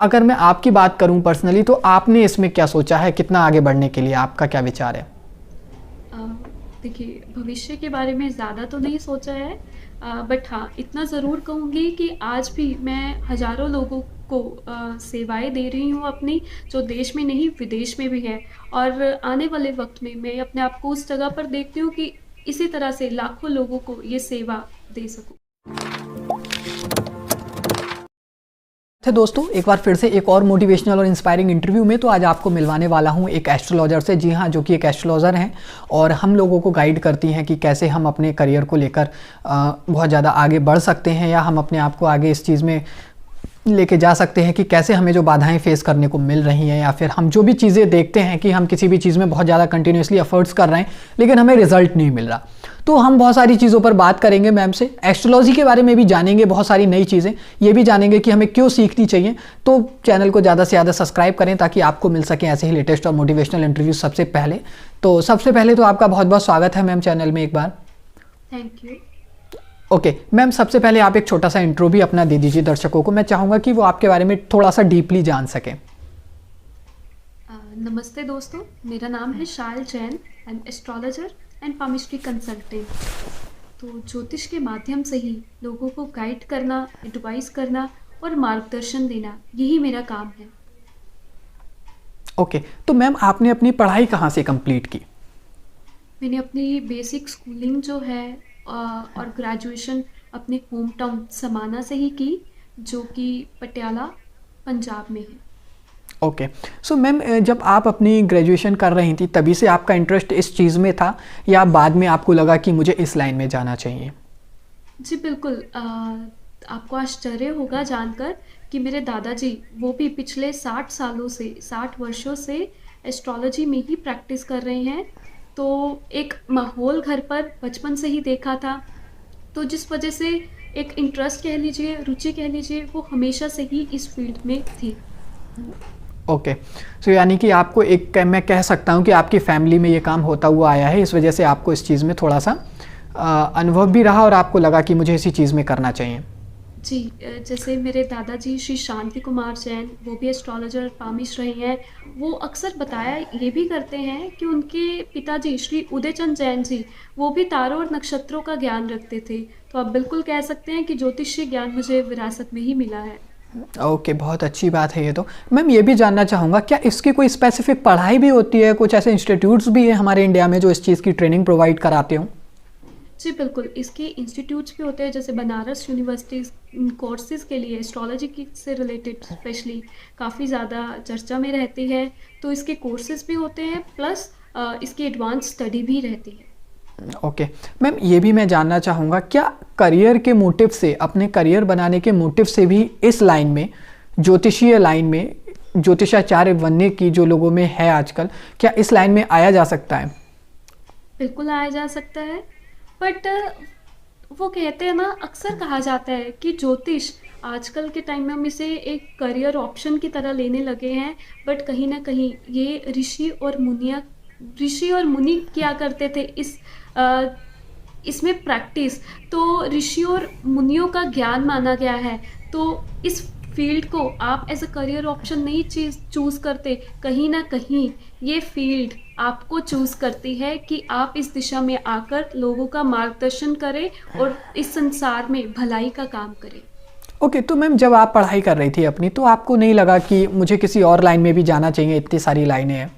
अगर मैं आपकी बात करूं पर्सनली, तो आपने इसमें क्या सोचा है, कितना आगे बढ़ने के लिए आपका क्या विचार है? अ, देखिए, भविष्य के बारे में ज़्यादा तो नहीं सोचा है, बट हाँ, इतना ज़रूर कहूँगी कि आज भी मैं हज़ारों लोगों को सेवाएँ दे रही हूँ अपनी, जो देश में नहीं विदेश में भी है। और आने वाले वक़्त में मैं अपने आप को उस जगह पर देखती हूँ कि इसी तरह से लाखों लोगों को ये सेवा दे सकूँ। थे दोस्तों, एक बार फिर से एक और मोटिवेशनल और इंस्पायरिंग इंटरव्यू में। तो आज आपको मिलवाने वाला हूं एक एस्ट्रोलॉजर से। जी हाँ, जो कि एक एस्ट्रोलॉजर हैं और हम लोगों को गाइड करती हैं कि कैसे हम अपने करियर को लेकर बहुत ज़्यादा आगे बढ़ सकते हैं, या हम अपने आप को आगे इस चीज़ में लेके जा सकते हैं कि कैसे हमें जो बाधाएं फेस करने को मिल रही हैं, या फिर हम जो भी चीज़ें देखते हैं कि हम किसी भी चीज़ में बहुत ज़्यादा कंटिन्यूसली एफर्ट्स कर रहे हैं लेकिन हमें रिजल्ट नहीं मिल रहा। तो हम बहुत सारी चीज़ों पर बात करेंगे मैम से, एस्ट्रोलॉजी के बारे में भी जानेंगे, बहुत सारी नई चीज़ें ये भी जानेंगे कि हमें क्यों सीखनी चाहिए। तो चैनल को ज़्यादा से ज़्यादा सब्सक्राइब करें ताकि आपको मिल सके ऐसे ही लेटेस्ट और मोटिवेशनल इंटरव्यू सबसे पहले। तो सबसे पहले तो आपका बहुत बहुत स्वागत है मैम चैनल में एक बार। Thank you. ओके मैम, सबसे पहले आप एक छोटा सा इंट्रो भी अपना दे दीजिए दर्शकों को। मैं चाहूँगा कि वो आपके बारे में थोड़ा सा डीपली जान सकें। नमस्ते दोस्तों, मेरा नाम है Shayal Jain and astrologer and palmistry consultant. तो ज्योतिष के माध्यम से ही लोगों को गाइड करना, एडवाइस करना और मार्गदर्शन देना, यही मेरा काम है। ओके, तो मैम आपने अपनी पढ़ाई कहाँ से कंप्लीट की? मैंने अपनी बेसिक स्कूलिंग जो है और ग्रेजुएशन अपने होम टाउन समाना से ही की, जो कि पटियाला पंजाब में है। ओके, सो मैम जब आप अपनी ग्रेजुएशन कर रही थी तभी से आपका इंटरेस्ट इस चीज़ में था, या बाद में आपको लगा कि मुझे इस लाइन में जाना चाहिए? जी बिल्कुल, आपको आश्चर्य होगा जानकर कि मेरे दादाजी वो भी पिछले 60 सालों से 60 वर्षों से एस्ट्रोलॉजी में ही प्रैक्टिस कर रहे हैं। तो एक माहौल घर पर बचपन से ही देखा था, तो जिस वजह से एक इंटरेस्ट कह लीजिए, रुचि कह लीजिए, वो हमेशा से ही इस फील्ड में थी। ओके, सो यानी कि आपको एक मैं कह सकता हूँ कि आपकी फैमिली में ये काम होता हुआ आया है, इस वजह से आपको इस चीज़ में थोड़ा सा अनुभव भी रहा और आपको लगा कि मुझे इसी चीज़ में करना चाहिए। जी, जैसे मेरे दादाजी श्री शांति कुमार जैन, वो भी एस्ट्रोलॉजर पामिश रहे हैं। वो अक्सर बताया ये भी करते हैं कि उनके पिताजी श्री उदयचंद जैन जी, वो भी तारों और नक्षत्रों का ज्ञान रखते थे। तो आप बिल्कुल कह सकते हैं कि ज्योतिषीय ज्ञान मुझे विरासत में ही मिला है। ओके, बहुत अच्छी बात है ये तो। मैम ये भी जानना चाहूँगा, क्या इसकी कोई स्पेसिफिक पढ़ाई भी होती है? कुछ ऐसे इंस्टीट्यूट्स भी हैं हमारे इंडिया में जो इस चीज़ की ट्रेनिंग प्रोवाइड कराते हों? जी बिल्कुल, इसके इंस्टीट्यूट्स भी होते हैं, जैसे बनारस यूनिवर्सिटी कोर्सेज़ के लिए एस्ट्रोलॉजी की से रिलेटेड स्पेशली काफ़ी ज़्यादा चर्चा में रहती है। तो इसके कोर्सेज़ भी होते हैं, प्लस इसकी एडवांस स्टडी भी रहती है। ओके मैम, ये भी मैं जानना चाहूँगा, क्या करियर के मोटिव से, अपने करियर बनाने के मोटिव से भी इस लाइन में, ज्योतिषीय लाइन में, ज्योतिषाचार्य बनने की जो लोगों में है आजकल, क्या इस लाइन में आया जा सकता है? बिल्कुल आया जा सकता है, बट वो कहते हैं ना, अक्सर कहा जाता है कि ज्योतिष आजकल के टाइम में हम इसे एक करियर ऑप्शन की तरह लेने लगे हैं, बट कहीं ना कहीं ये ऋषि और मुनि किया करते थे इसमें प्रैक्टिस। तो ऋषि और मुनियों का ज्ञान माना गया है। तो इस फील्ड को आप एज अ करियर ऑप्शन नहीं चूज़ करते, कहीं ना कहीं ये फील्ड आपको चूज़ करती है कि आप इस दिशा में आकर लोगों का मार्गदर्शन करें और इस संसार में भलाई का काम करें। ओके, तो मैम जब आप पढ़ाई कर रही थी अपनी, तो आपको नहीं लगा कि मुझे किसी और लाइन में भी जाना चाहिए, इतनी सारी लाइनें हैं?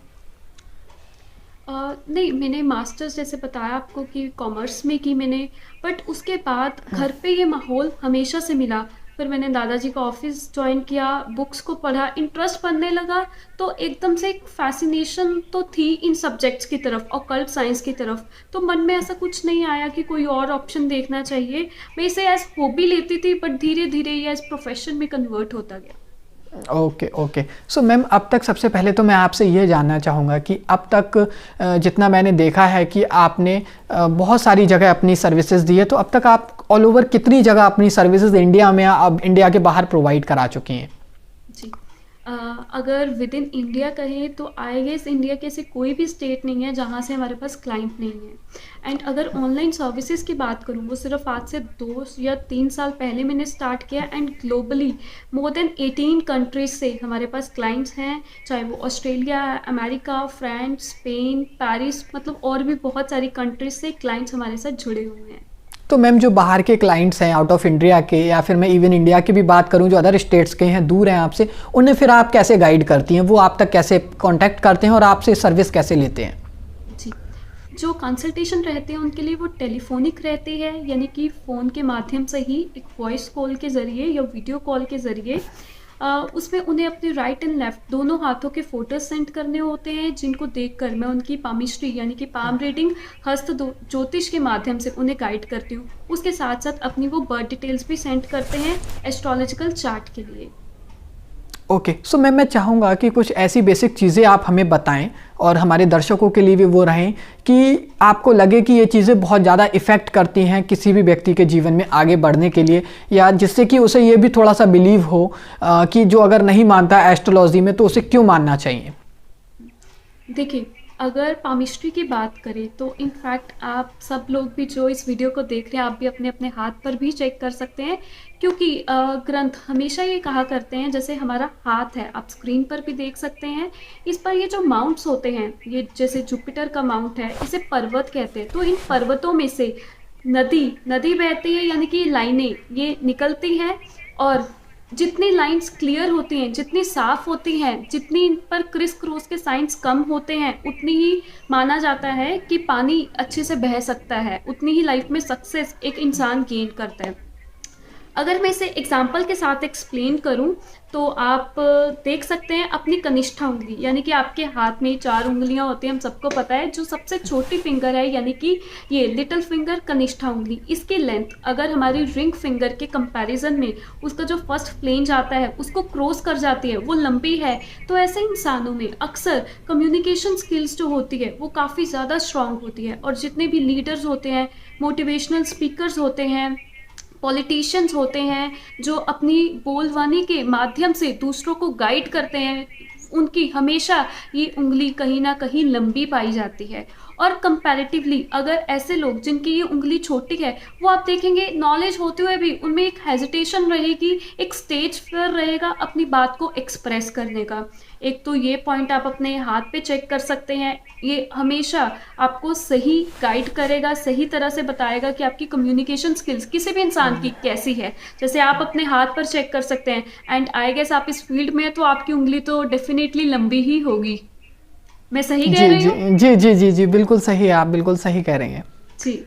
नहीं, मैंने मास्टर्स जैसे बताया आपको कि कॉमर्स में की मैंने, बट उसके बाद घर पे ये माहौल हमेशा से मिला। फिर मैंने दादाजी का ऑफिस ज्वाइन किया, बुक्स को पढ़ा, इंटरेस्ट बनने लगा। तो एकदम से एक फैसिनेशन तो थी इन सब्जेक्ट्स की तरफ, ऑकल्ट साइंस की तरफ। तो मन में ऐसा कुछ नहीं आया कि कोई और ऑप्शन देखना चाहिए। मैं इसे एज हॉबी लेती थी, बट धीरे धीरे ये एज प्रोफेशन में कन्वर्ट होता गया। ओके ओके, सो मैम अब तक सबसे पहले तो मैं आपसे ये जानना चाहूँगा कि अब तक जितना मैंने देखा है कि आपने बहुत सारी जगह अपनी सर्विसेज दी है, तो अब तक आप ऑल ओवर कितनी जगह अपनी सर्विसेज इंडिया में या अब इंडिया के बाहर प्रोवाइड करा चुकी हैं? जी, अगर विद इन इंडिया कहें तो आई गेस इंडिया के ऐसे कोई भी स्टेट नहीं है जहाँ से हमारे पास क्लाइंट नहीं है। एंड अगर ऑनलाइन सर्विसेज की बात करूँ, वो सिर्फ आज से 2 या 3 साल पहले मैंने स्टार्ट किया, and globally more than 18 countries से हमारे पास क्लाइंट्स हैं, चाहे वो Australia, America, France, Spain, Paris, मतलब और भी बहुत सारी कंट्रीज से क्लाइंट्स हमारे साथ जुड़े हुए हैं। तो मैम जो बाहर के क्लाइंट्स हैं आउट ऑफ इंडिया के, या फिर मैं इवन इंडिया की भी बात करूं जो अदर स्टेट्स के हैं, दूर हैं आपसे, उन्हें फिर आप कैसे गाइड करती हैं? वो आप तक कैसे कांटेक्ट करते हैं और आपसे सर्विस कैसे लेते हैं? जी, जो कंसल्टेशन रहते हैं उनके लिए वो टेलीफोनिक रहती है, यानी कि फ़ोन के माध्यम से ही एक वॉइस कॉल के ज़रिए या वीडियो कॉल के ज़रिए उसमें उन्हें अपने राइट एंड लेफ़्ट दोनों हाथों के फ़ोटोज़ सेंड करने होते हैं, जिनको देखकर मैं उनकी पामिस्ट्री यानी कि पाम रीडिंग, हस्त ज्योतिष के माध्यम से उन्हें गाइड करती हूँ। उसके साथ साथ अपनी वो बर्थ डिटेल्स भी सेंड करते हैं एस्ट्रोलॉजिकल चार्ट के लिए। ओके, सो मैम मैं चाहूँगा कि कुछ ऐसी बेसिक चीज़ें आप हमें बताएं और हमारे दर्शकों के लिए भी वो रहें कि आपको लगे कि ये चीज़ें बहुत ज़्यादा इफ़ेक्ट करती हैं किसी भी व्यक्ति के जीवन में आगे बढ़ने के लिए, या जिससे कि उसे ये भी थोड़ा सा बिलीव हो कि जो अगर नहीं मानता एस्ट्रोलॉजी में तो उसे क्यों मानना चाहिए। देखिए, अगर पामिस्ट्री की बात करें तो इनफैक्ट आप सब लोग भी जो इस वीडियो को देख रहे हैं, आप भी अपने अपने हाथ पर भी चेक कर सकते हैं, क्योंकि ग्रंथ हमेशा ये कहा करते हैं, जैसे हमारा हाथ है, आप स्क्रीन पर भी देख सकते हैं, इस पर ये जो माउंट्स होते हैं, ये जैसे जुपिटर का माउंट है, इसे पर्वत कहते हैं। तो इन पर्वतों में से नदी बहती है, यानी कि लाइनें ये निकलती हैं, और जितनी लाइंस क्लियर होती हैं, जितनी साफ होती हैं, जितनी इन पर क्रिस क्रॉस के साइंस कम होते हैं, उतनी ही माना जाता है कि पानी अच्छे से बह सकता है, उतनी ही लाइफ में सक्सेस एक इंसान गेन करता है। अगर मैं इसे एग्जाम्पल के साथ एक्सप्लेन करूं तो आप देख सकते हैं अपनी कनिष्ठा उंगली, यानी कि आपके हाथ में 4 उंगलियां होती हैं, हम सबको पता है। जो सबसे छोटी फिंगर है, यानी कि ये लिटिल फिंगर, कनिष्ठा उंगली, इसकी लेंथ अगर हमारी रिंग फिंगर के कंपैरिजन में उसका जो फर्स्ट फ्लेंज आता है उसको क्रॉस कर जाती है, वो लंबी है, तो ऐसे इंसानों में अक्सर कम्युनिकेशन स्किल्स जो होती है वो काफ़ी ज़्यादा स्ट्रांग होती है। और जितने भी लीडर्स होते हैं, मोटिवेशनल स्पीकर्स होते हैं, पॉलिटिशियंस होते हैं, जो अपनी बोलवानी के माध्यम से दूसरों को गाइड करते हैं, उनकी हमेशा ये उंगली कहीं ना कहीं लंबी पाई जाती है। और कंपैरेटिवली अगर ऐसे लोग जिनकी ये उंगली छोटी है, वो आप देखेंगे नॉलेज होते हुए भी उनमें एक हेजिटेशन रहेगी, एक स्टेज फियर रहेगा अपनी बात को एक्सप्रेस करने का। एक तो ये पॉइंट आप अपने हाथ पे चेक कर सकते हैं, ये हमेशा आपको सही गाइड करेगा, सही तरह से बताएगा कि आपकी कम्युनिकेशन स्किल्स किसी भी इंसान की कैसी है। जैसे आप अपने हाथ पर चेक कर सकते हैं, एंड आई गेस आप इस फील्ड में हैं तो आपकी उंगली तो डेफिनेटली लंबी ही होगी। मैं सही कह रही हूँ? जी जी जी जी, बिल्कुल सही है, आप बिल्कुल सही कह रही हैं जी।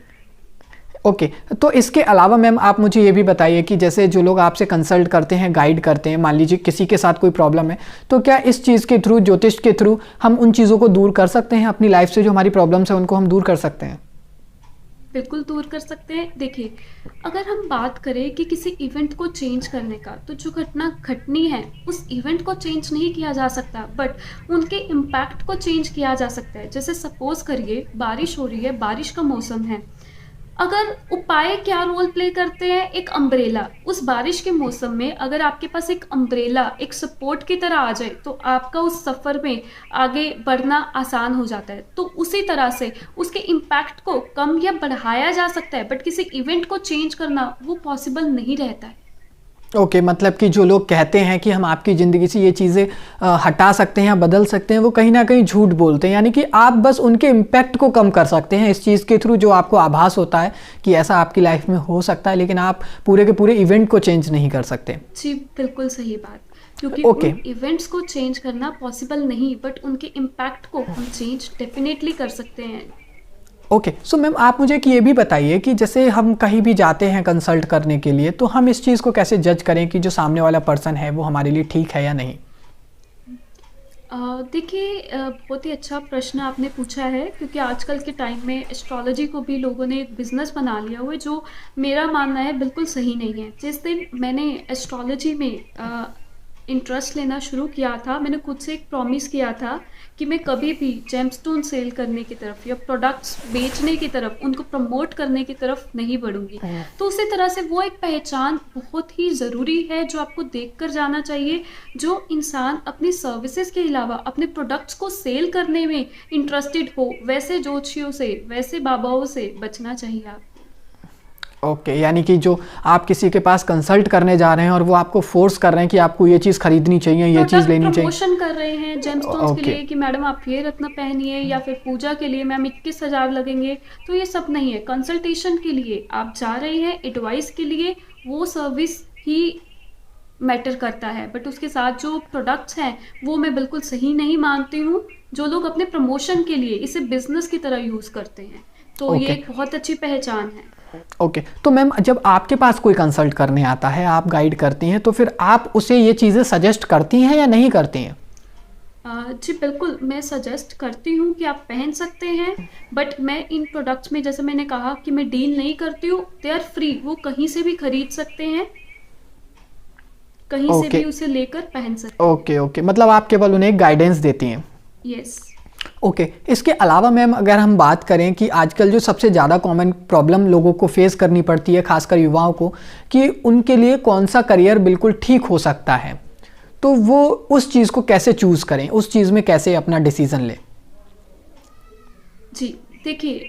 ओके, तो इसके अलावा मैम आप मुझे ये भी बताइए कि जैसे जो लोग आपसे कंसल्ट करते हैं, गाइड करते हैं, मान लीजिए किसी के साथ कोई प्रॉब्लम है, तो क्या इस चीज़ के थ्रू, ज्योतिष के थ्रू, हम उन चीज़ों को दूर कर सकते हैं अपनी लाइफ से? जो हमारी प्रॉब्लम्स है उनको हम दूर कर सकते हैं? बिल्कुल दूर कर सकते हैं। देखिए, अगर हम बात करें कि किसी इवेंट को चेंज करने का, तो जो घटना घटनी है उस इवेंट को चेंज नहीं किया जा सकता, बट उनके इम्पैक्ट को चेंज किया जा सकता है। जैसे सपोज करिए बारिश हो रही है, बारिश का मौसम है, अगर उपाय क्या रोल प्ले करते हैं? एक अम्ब्रेला। उस बारिश के मौसम में अगर आपके पास एक अम्ब्रेला एक सपोर्ट की तरह आ जाए तो आपका उस सफ़र में आगे बढ़ना आसान हो जाता है। तो उसी तरह से उसके इम्पैक्ट को कम या बढ़ाया जा सकता है, बट किसी इवेंट को चेंज करना वो पॉसिबल नहीं रहता है। ओके, मतलब कि जो लोग कहते हैं कि हम आपकी ज़िंदगी से ये चीज़ें हटा सकते हैं या बदल सकते हैं, वो कहीं ना कहीं झूठ बोलते हैं। यानी कि आप बस उनके इम्पैक्ट को कम कर सकते हैं इस चीज़ के थ्रू, जो आपको आभास होता है कि ऐसा आपकी लाइफ में हो सकता है, लेकिन आप पूरे के पूरे इवेंट को चेंज नहीं कर सकते। जी, बिल्कुल सही बात, क्योंकि ओके, उन इवेंट्स को चेंज करना पॉसिबल नहीं, बट उनके इम्पैक्ट को हम चेंज डेफिनेटली कर सकते हैं। ओके, सो मैम आप मुझे कि ये भी बताइए कि जैसे हम कहीं भी जाते हैं कंसल्ट करने के लिए, तो हम इस चीज़ को कैसे जज करें कि जो सामने वाला पर्सन है वो हमारे लिए ठीक है या नहीं? देखिए, बहुत ही अच्छा प्रश्न आपने पूछा है, क्योंकि आजकल के टाइम में एस्ट्रोलॉजी को भी लोगों ने एक बिज़नेस बना लिया हुआ है, जो मेरा मानना है बिल्कुल सही नहीं है। जिस दिन मैंने एस्ट्रोलॉजी में इंटरेस्ट लेना शुरू किया था, मैंने खुद से एक प्रॉमिस किया था कि मैं कभी भी जेमस्टोन सेल करने की तरफ या प्रोडक्ट्स बेचने की तरफ, उनको प्रमोट करने की तरफ नहीं बढ़ूंगी। तो उसी तरह से वो एक पहचान बहुत ही ज़रूरी है जो आपको देखकर जाना चाहिए। जो इंसान अपनी सर्विसेज के अलावा अपने प्रोडक्ट्स को सेल करने में इंटरेस्टेड हो, वैसे ज्योतिषियों से, वैसे बाबाओं से बचना चाहिए आप। ओके, यानी कि जो आप किसी के पास कंसल्ट करने जा रहे हैं और वो आपको फोर्स कर रहे हैं कि आपको ये चीज़ खरीदनी चाहिए, ये चीज़ लेनी चाहिए, प्रमोशन कर रहे हैं जेमस्टोन्स के लिए कि मैडम आप ये रत्न पहनिए, या फिर पूजा के लिए मैम 21,000 लगेंगे, तो ये सब नहीं है। कंसल्टेशन के लिए आप जा रहे हैं, एडवाइस के लिए, वो सर्विस ही मैटर करता है। बट उसके साथ जो प्रोडक्ट्स हैं वो मैं बिल्कुल सही नहीं मानती हूँ, जो लोग अपने प्रमोशन के लिए इसे बिजनेस की तरह यूज़ करते हैं। तो ये एक बहुत अच्छी पहचान है। ओके, तो मैम जब आपके पास कोई कंसल्ट करने आता है, आप गाइड करती हैं, तो फिर आप उसे ये चीज़ें सजेस्ट करती हैं या नहीं करती हैं? जी बिल्कुल, मैं सजेस्ट करती हूँ कि आप पहन सकते हैं, बट मैं इन प्रोडक्ट्स में, जैसे मैंने कहा कि मैं डील नहीं करती हूँ, दे आर फ्री, वो कहीं से भी खरीद सकते हैं, कहीं से भी उसे लेकर पहन सकते हैं। ओके, मतलब आप केवल उन्हें गाइडेंस देती हैं? यस। ओके, इसके अलावा मैम अगर हम बात करें कि आजकल जो सबसे ज़्यादा कॉमन प्रॉब्लम लोगों को फेस करनी पड़ती है, खासकर युवाओं को, कि उनके लिए कौन सा करियर बिल्कुल ठीक हो सकता है, तो वो उस चीज़ को कैसे चूज़ करें, उस चीज़ में कैसे अपना डिसीज़न लें? जी देखिए,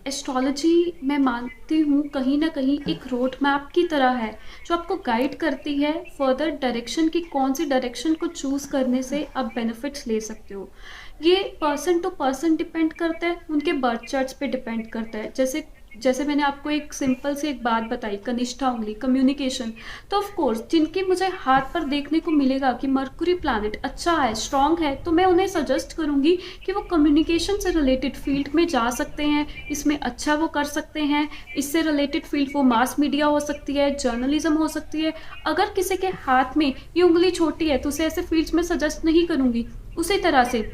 एस्ट्रोलॉजी मैं मानती हूँ कहीं ना कहीं एक रोड मैप की तरह है, जो आपको गाइड करती है फर्दर डायरेक्शन की, कौन सी डायरेक्शन को चूज़ करने से आप बेनिफिट्स ले सकते हो। ये पर्सन टू पर्सन डिपेंड करता है, उनके बर्थ चार्ट्स पे डिपेंड करता है। जैसे जैसे मैंने आपको एक सिंपल सी एक बात बताई, कनिष्ठा उंगली, कम्युनिकेशन, तो ऑफ कोर्स जिनके मुझे हाथ पर देखने को मिलेगा कि मरकुरी प्लैनेट अच्छा है, स्ट्रांग है, तो मैं उन्हें सजेस्ट करूंगी कि वो कम्युनिकेशन से रिलेटेड फील्ड में जा सकते हैं, इसमें अच्छा वो कर सकते हैं। इससे रिलेटेड फील्ड वो मास मीडिया हो सकती है, जर्नलिज्म हो सकती है। अगर किसी के हाथ में ये उंगली छोटी है तो उसे ऐसे फील्ड्स में सजेस्ट नहीं करूंगी। उसी तरह से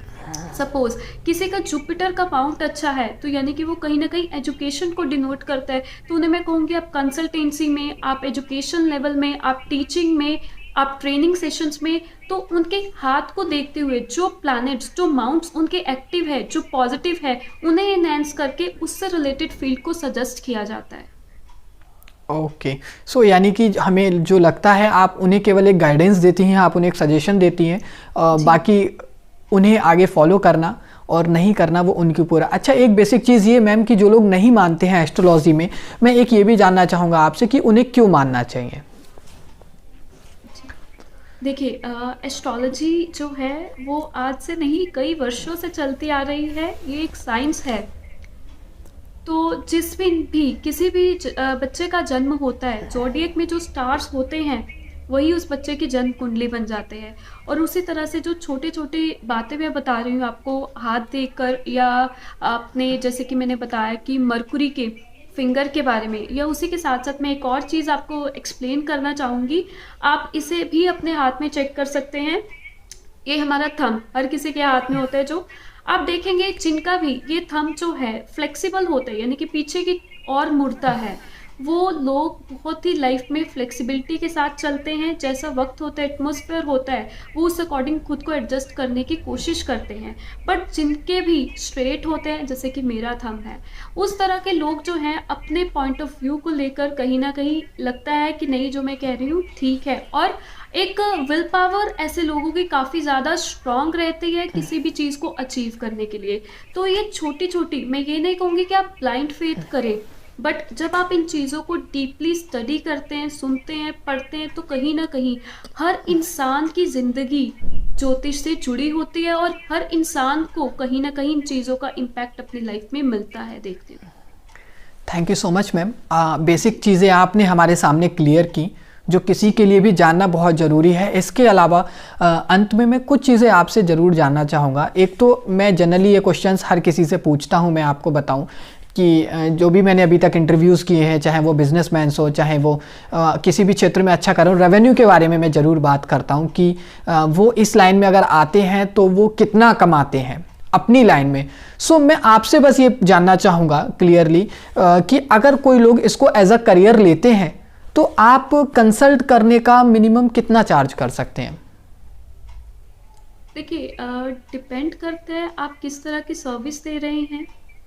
सपोज किसी का जुपिटर का पाउंट अच्छा है, तो यानी कि वो कहीं ना कहीं एजुकेशन को डिनोट करता है, तो उन्हें मैं कहूँगी आप कंसल्टेंसी में, आप एजुकेशन लेवल में, आप टीचिंग में, आप ट्रेनिंग सेशंस में, तो उनके हाथ को देखते हुए जो प्लैनेट्स, जो माउंट्स उनके एक्टिव है, जो पॉजिटिव है, उन्हें एनहांस करके उससे रिलेटेड फील्ड को सजेस्ट किया जाता है। ओके, सो यानी कि हमें जो लगता है आप उन्हें केवल एक गाइडेंस देती हैं, आप उन्हें एक सजेशन देती हैं, बाकी उन्हें आगे फॉलो करना और नहीं करना वो उनके ऊपर। अच्छा, एक बेसिक चीज़ ये मैम कि जो लोग नहीं मानते हैं एस्ट्रोलॉजी में, मैं एक ये भी जानना चाहूँगा आपसे कि उन्हें क्यों मानना चाहिए? देखिए, एस्ट्रोलॉजी जो है वो आज से नहीं कई वर्षों से चलती आ रही है, ये एक साइंस है। तो जिस भी किसी भी बच्चे का जन्म होता है, ज़ोडिएक में जो स्टार्स होते हैं वही उस बच्चे की जन्म कुंडली बन जाते हैं। और उसी तरह से जो छोटे छोटे बातें मैं बता रही हूँ आपको हाथ देखकर, या आपने जैसे कि मैंने बताया कि मरकुरी के फिंगर के बारे में, या उसी के साथ साथ मैं एक और चीज़ आपको एक्सप्लेन करना चाहूँगी। आप इसे भी अपने हाथ में चेक कर सकते हैं। ये हमारा थंब हर किसी के हाथ में होता है, जो आप देखेंगे जिनका भी ये थंब जो है फ्लेक्सिबल होता है, यानी कि पीछे की और मुड़ता है, वो लोग बहुत ही लाइफ में फ्लेक्सिबिलिटी के साथ चलते हैं। जैसा वक्त होता है, एटमॉस्फेयर होता है, वो उस अकॉर्डिंग खुद को एडजस्ट करने की कोशिश करते हैं। बट जिनके भी स्ट्रेट होते हैं, जैसे कि मेरा थंब है, उस तरह के लोग जो हैं अपने पॉइंट ऑफ व्यू को लेकर कहीं ना कहीं लगता है कि नहीं, जो मैं कह रही हूँ ठीक है। और एक विल पावर ऐसे लोगों की काफ़ी ज़्यादा स्ट्रांग रहती है किसी भी चीज़ को अचीव करने के लिए। तो ये छोटी छोटी, मैं ये नहीं कहूँगी कि आप ब्लाइंड फेथ करें, बट जब आप इन चीज़ों को डीपली स्टडी करते हैं, सुनते हैं, पढ़ते हैं, तो कहीं ना कहीं हर इंसान की ज़िंदगी ज्योतिष से जुड़ी होती है, और हर इंसान को कहीं ना कहीं इन चीज़ों का इम्पैक्ट अपनी लाइफ में मिलता है देखते हुए। Thank you so much ma'am. Basic चीज़ें आपने हमारे सामने क्लियर की, जो किसी के लिए भी जानना बहुत ज़रूरी है। इसके अलावा अंत में मैं कुछ चीज़ें आपसे ज़रूर जानना चाहूँगा। एक तो मैं जनरली ये क्वेश्चंस हर किसी से पूछता हूँ, मैं आपको बताऊँ कि जो भी मैंने अभी तक इंटरव्यूज़ किए हैं, चाहे वो बिजनेसमैन्स हो, चाहे वो किसी भी क्षेत्र में अच्छा कर रहा हूँ, रेवेन्यू के बारे में मैं ज़रूर बात करता हूँ कि वो इस लाइन में अगर आते हैं तो वो कितना कमाते हैं अपनी लाइन में। सो मैं आपसे बस ये जानना चाहूँगा क्लियरली कि अगर कोई लोग इसको एज अ करियर लेते हैं तो आप कंसल्ट करने का मिनिमम कितना चार्ज कर सकते हैं? देखिए, डिपेंड करता है आप किस तरह की सर्विस दे रहे हैं,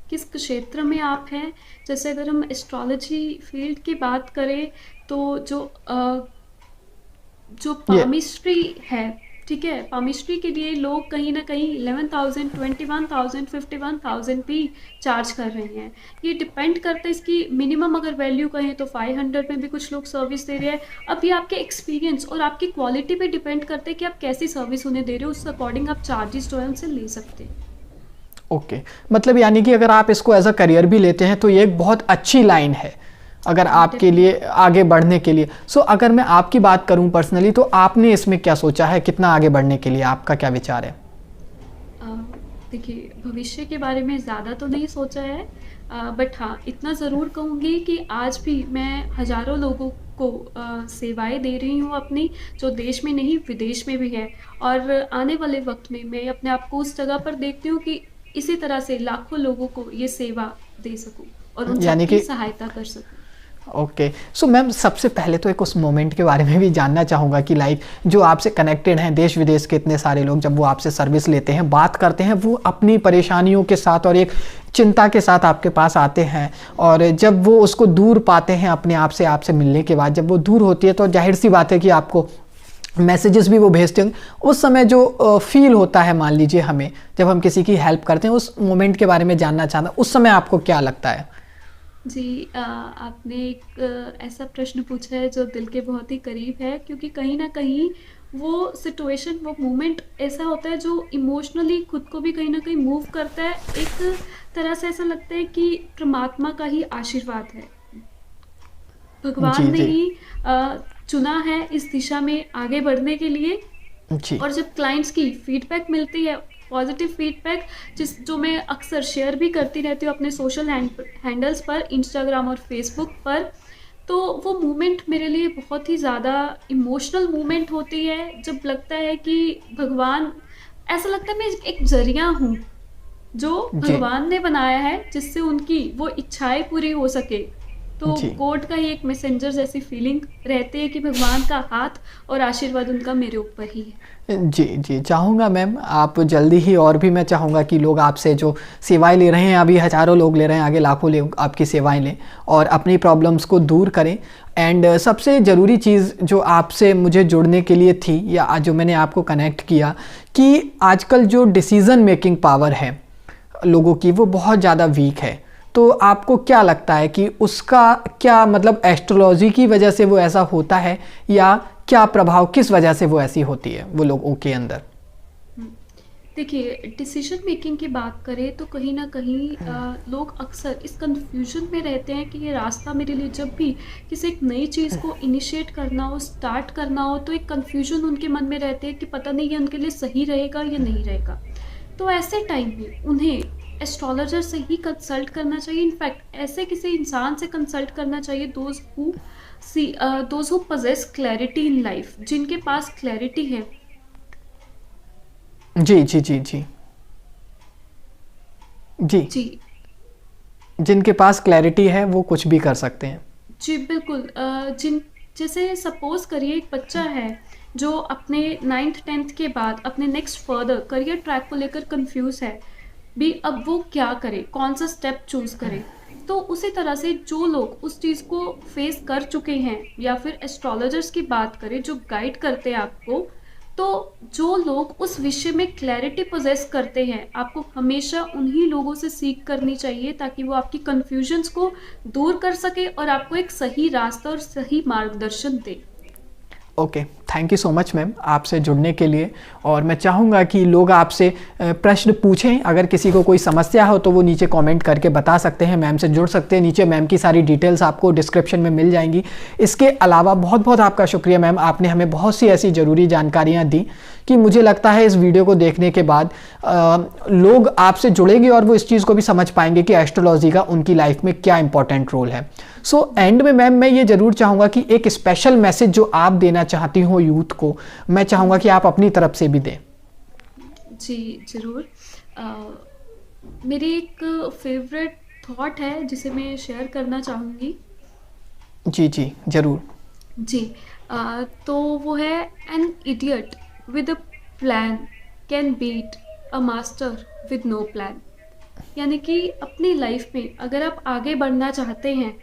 किस क्षेत्र में आप हैं। जैसे अगर हम एस्ट्रोलॉजी फील्ड की बात करें, तो जो ये पामिस्ट्री है, ठीक है, पामिस्ट्री के लिए लोग कहीं ना कहीं 11,000, 21,000, 51,000 भी चार्ज कर रहे हैं। ये डिपेंड करता है, इसकी मिनिमम अगर वैल्यू कहें तो 500 में भी कुछ लोग सर्विस दे रहे हैं। अब ये आपके एक्सपीरियंस और आपकी क्वालिटी पे डिपेंड करता है कि आप कैसी सर्विस उन्हें दे रहे हो, उस अकॉर्डिंग आप चार्जेस जो है उनसे ले सकते हैं। ओके, मतलब यानी कि अगर आप इसको एज अ करियर भी लेते हैं तो ये एक बहुत अच्छी लाइन है अगर आपके लिए आगे बढ़ने के लिए। सो अगर मैं आपकी बात करूं पर्सनली, तो आपने इसमें क्या सोचा है, कितना आगे बढ़ने के लिए आपका क्या विचार है? अ, देखिए, भविष्य के बारे में ज़्यादा तो नहीं सोचा है, बट हाँ, इतना ज़रूर कहूँगी कि आज भी मैं हज़ारों लोगों को सेवाएं दे रही हूँ अपनी, जो देश में नहीं विदेश में भी है। और आने वाले वक्त में मैं अपने आप को उस जगह पर देखती हूँ कि इसी तरह से लाखों लोगों को ये सेवा दे सकूँ और उन यानी सबकी कि सहायता कर सकूँ। ओके, सो मैम सबसे पहले तो एक उस मोमेंट के बारे में भी जानना चाहूँगा कि लाइक जो आपसे कनेक्टेड हैं देश विदेश के इतने सारे लोग, जब वो आपसे सर्विस लेते हैं, बात करते हैं, वो अपनी परेशानियों के साथ और एक चिंता के साथ आपके पास आते हैं, और जब वो उसको दूर पाते हैं अपने आप से, आपसे मिलने के बाद जब वो दूर होती है, तो जाहिर सी बात है कि आपको मैसेजेस भी वो भेजते हैं। उस समय जो फील होता है, मान लीजिए हमें जब हम किसी की हेल्प करते हैं, उस मोमेंट के बारे में जानना चाहता, उस समय आपको क्या लगता है? जी, आपने एक ऐसा प्रश्न पूछा है जो दिल के बहुत ही करीब है, क्योंकि कहीं ना कहीं वो सिचुएशन, वो मोमेंट ऐसा होता है जो इमोशनली खुद को भी कहीं ना कहीं मूव करता है। एक तरह से ऐसा लगता है कि परमात्मा का ही आशीर्वाद है, भगवान जी ने जी ही चुना है इस दिशा में आगे बढ़ने के लिए। जी और जब क्लाइंट्स की फीडबैक मिलती है, पॉजिटिव फीडबैक, जो मैं अक्सर शेयर भी करती रहती हूँ अपने सोशल हैंडल्स पर, इंस्टाग्राम और फेसबुक पर, तो वो मोमेंट मेरे लिए बहुत ही ज़्यादा इमोशनल मोमेंट होती है। जब लगता है कि भगवान, ऐसा लगता है मैं एक जरिया हूँ जो जी भगवान ने बनाया है, जिससे उनकी वो इच्छाएं पूरी हो सके। तो जी गॉड का ही एक मैसेंजर जैसी फीलिंग रहती है कि भगवान का हाथ और आशीर्वाद उनका मेरे ऊपर ही है। जी जी, चाहूँगा मैम आप जल्दी ही, और भी मैं चाहूँगा कि लोग आपसे जो सेवाएं ले रहे हैं, अभी हज़ारों लोग ले रहे हैं, आगे लाखों लोग आपकी सेवाएं लें और अपनी प्रॉब्लम्स को दूर करें। एंड सबसे ज़रूरी चीज़ जो आपसे मुझे जुड़ने के लिए थी, या जो मैंने आपको कनेक्ट किया, कि आजकल जो डिसीज़न मेकिंग पावर है लोगों की, वो बहुत ज़्यादा वीक है। तो आपको क्या लगता है कि उसका क्या मतलब, एस्ट्रोलॉजी की वजह से वो ऐसा होता है, या क्या प्रभाव, किस वजह से वो ऐसी होती है वो लोगों के अंदर? हम्म, देखिए, डिसीजन मेकिंग की बात करें तो कहीं ना कहीं लोग अक्सर इस कंफ्यूजन में रहते हैं कि ये रास्ता मेरे लिए, जब भी किसी एक नई चीज़ को इनिशिएट करना हो, स्टार्ट करना हो, तो एक कंफ्यूजन उनके मन में रहते हैं कि पता नहीं ये उनके लिए सही रहेगा या नहीं रहेगा। तो ऐसे टाइम में उन्हें एस्ट्रोलॉजर से ही कंसल्ट करना चाहिए। इनफैक्ट ऐसे किसी इंसान से कंसल्ट करना चाहिए those who possess clarity in life, जिनके पास क्लैरिटी है। जी जी जी जी जी, जी जिनके पास क्लैरिटी है वो कुछ भी कर सकते हैं। जी, बिल्कुल। जैसे सपोज करिए एक बच्चा है जो अपने 9th-10th के बाद अपने नेक्स्ट फर्दर करियर ट्रैक को लेकर कंफ्यूज है भी, अब वो क्या करे, कौन सा स्टेप चूज करे। तो उसी तरह से जो लोग उस चीज़ को फेस कर चुके हैं, या फिर एस्ट्रोलॉजर्स की बात करें जो गाइड करते हैं आपको, तो जो लोग उस विषय में क्लैरिटी पोजेस करते हैं, आपको हमेशा उन्हीं लोगों से सीख करनी चाहिए, ताकि वो आपकी कन्फ्यूजन्स को दूर कर सके और आपको एक सही रास्ता और सही मार्गदर्शन दे। Okay, thank you so much ma'am आपसे जुड़ने के लिए। और मैं चाहूँगा कि लोग आपसे प्रश्न पूछें, अगर किसी को कोई समस्या हो तो वो नीचे कमेंट करके बता सकते हैं, मैम से जुड़ सकते हैं। नीचे मैम की सारी डिटेल्स आपको डिस्क्रिप्शन में मिल जाएंगी। इसके अलावा बहुत बहुत आपका शुक्रिया मैम, आपने हमें बहुत सी ऐसी ज़रूरी जानकारियाँ दी कि मुझे लगता है इस वीडियो को देखने के बाद लोग आपसे जुड़ेंगे और वो इस चीज़ को भी समझ पाएंगे कि एस्ट्रोलॉजी का उनकी लाइफ में क्या इंपॉर्टेंट रोल है। सो एंड में मैम मैं ये ज़रूर चाहूँगा कि एक स्पेशल मैसेज जो आप देना चाहती हो यूथ को, मैं चाहूँगा कि आप अपनी तरफ से भी दें। जी ज़रूर। मेरी एक फेवरेट थॉट है जिसे मैं शेयर करना चाहूँगी। जी जी ज़रूर। जी। तो वो है, an idiot with a plan can beat a master with no plan. यानी कि अपनी लाइफ में अगर आप आगे बढ़ना चाहते हैं,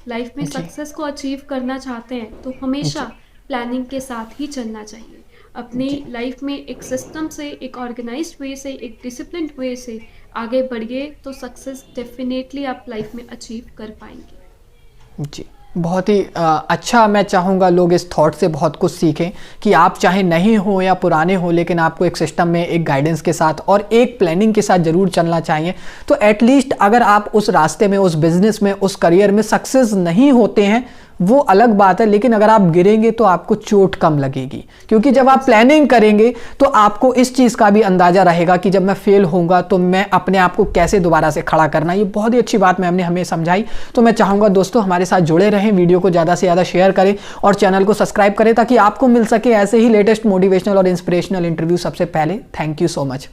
लाइफ में जी सक्सेस को अचीव करना चाहते हैं, तो हमेशा जी प्लानिंग के साथ ही चलना चाहिए। अपनी जी लाइफ में एक सिस्टम से, एक ऑर्गेनाइज्ड वे से, एक डिसिप्लिन्ड वे से आगे बढ़िए, तो सक्सेस डेफिनेटली आप लाइफ में अचीव कर पाएंगे। जी। बहुत ही अच्छा, मैं चाहूँगा लोग इस थॉट से बहुत कुछ सीखें कि आप चाहे नहीं हो या पुराने हो, लेकिन आपको एक सिस्टम में, एक गाइडेंस के साथ और एक प्लानिंग के साथ ज़रूर चलना चाहिए। तो एटलीस्ट अगर आप उस रास्ते में, उस बिज़नेस में, उस करियर में सक्सेस नहीं होते हैं वो अलग बात है, लेकिन अगर आप गिरेंगे तो आपको चोट कम लगेगी, क्योंकि जब आप प्लानिंग करेंगे तो आपको इस चीज़ का भी अंदाज़ा रहेगा कि जब मैं फेल होऊंगा तो मैं अपने आप को कैसे दोबारा से खड़ा करना। ये बहुत ही अच्छी बात मैम ने हमें समझाई। तो मैं चाहूँगा दोस्तों हमारे साथ जुड़े रहें, वीडियो को ज़्यादा से ज़्यादा शेयर करें और चैनल को सब्सक्राइब करें ताकि आपको मिल सके ऐसे ही लेटेस्ट मोटिवेशनल और इंस्पिरेशनल इंटरव्यू सबसे पहले। Thank you so much.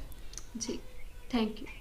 जी, थैंक यू।